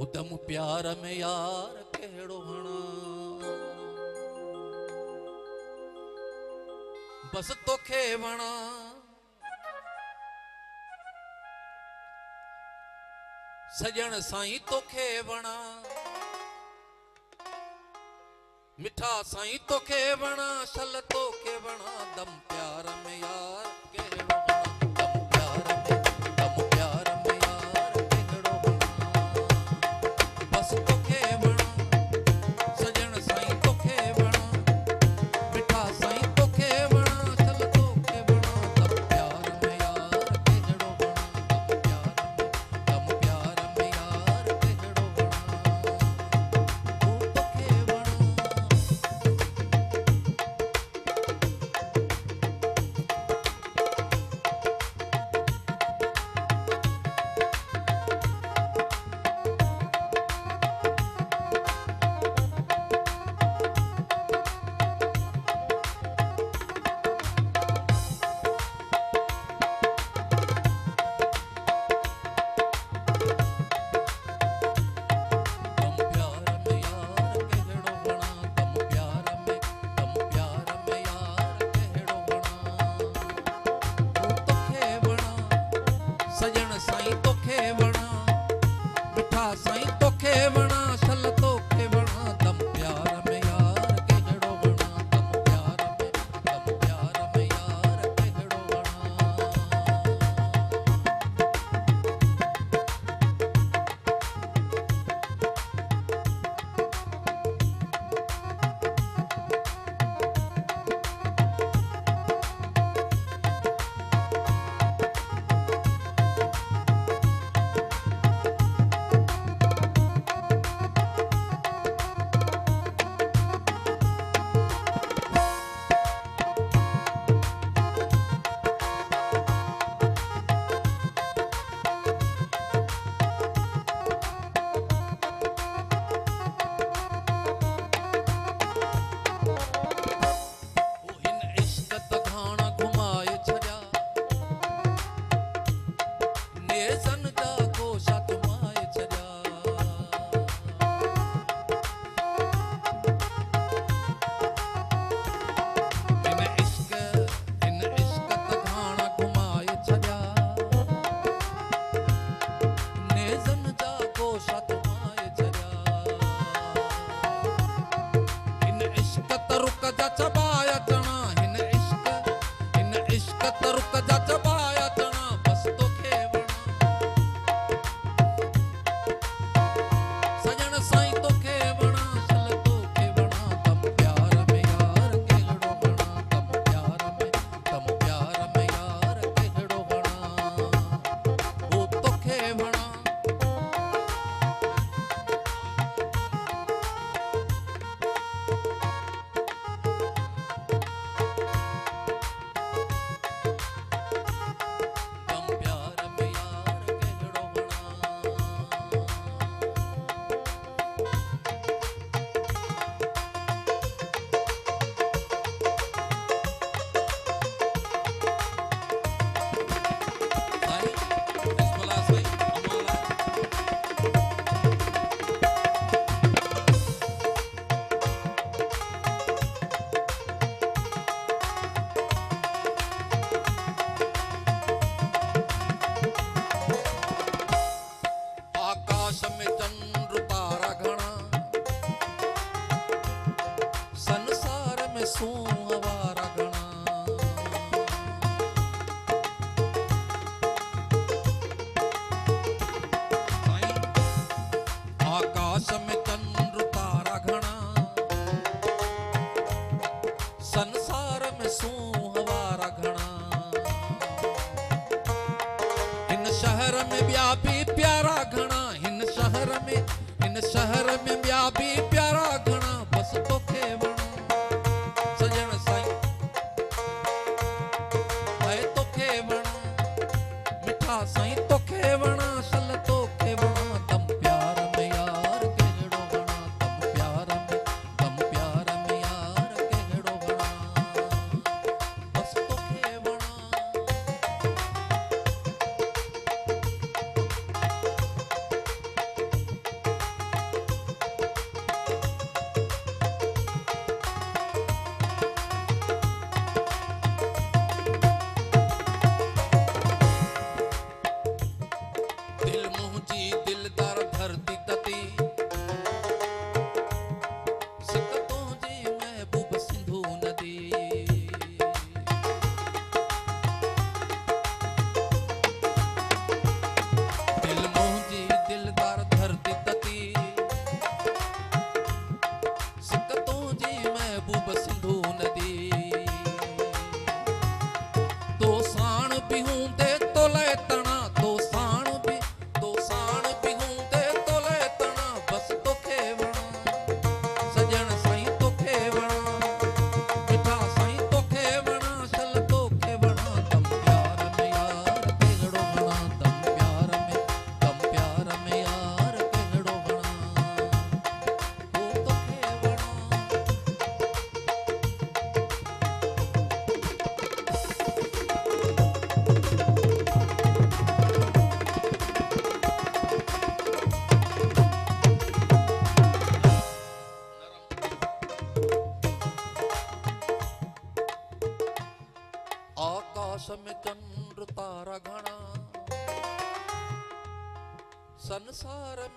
उदम प्यार में यार केड़ो हणा बस तोखे वणा सजन साईं तोखे वणा मिठा साईं तोखे वणा शल तोखे वणा दम प्यार में यार केड़ो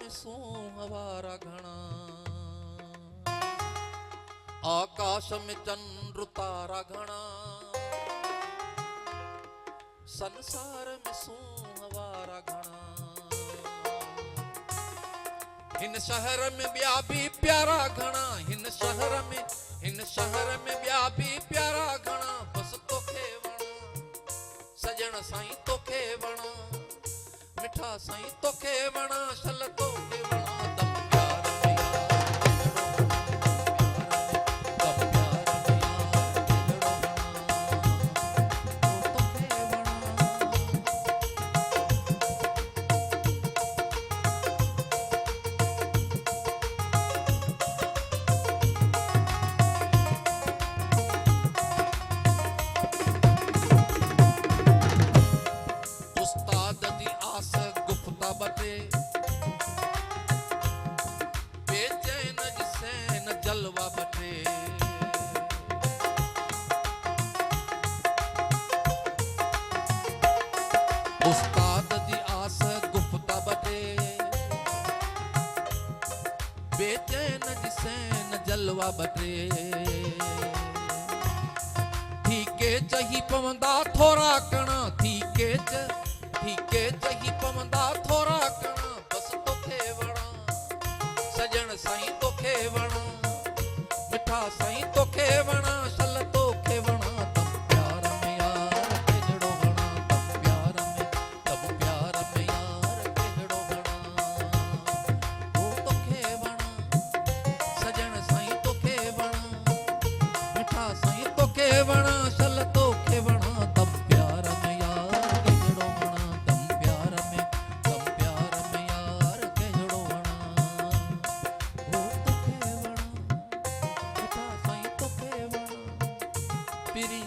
में सू हवारा घना आकाश में चंद्र तारा घना संसार में सू हवारा घना हिन शहर में ॿिया भी प्यारा घना हिन शहर में ॿिया भी प्यारा घना बस तोखे वणा सजण साईं तोखे वणा मिठा साईं तोखे वणा शल तोखे वणा दम प्यार में जलवा बटे उस्ताद दी आस गुफ्ता बटे बेचैन जिसैन जलवा बटे ठीके चही पवंदा थोरा कणा ठीके चही पवंदा थोरा कणा बस तोखे वणा सजण साईं तोखे वणा मिठा साईं तोखे वणा शल तोखे वणा तब प्यार में यार केजड़ो वणा तब प्यार में यार केजड़ो वणा ओ तोखे वणा सजण साईं तोखे वणा मिठा साईं तोखे वणा शल तोखे वणा तब प्यार में यार केजड़ो वणा तब प्यार में यार केजड़ो वणा ओ तोखे वणा पिरी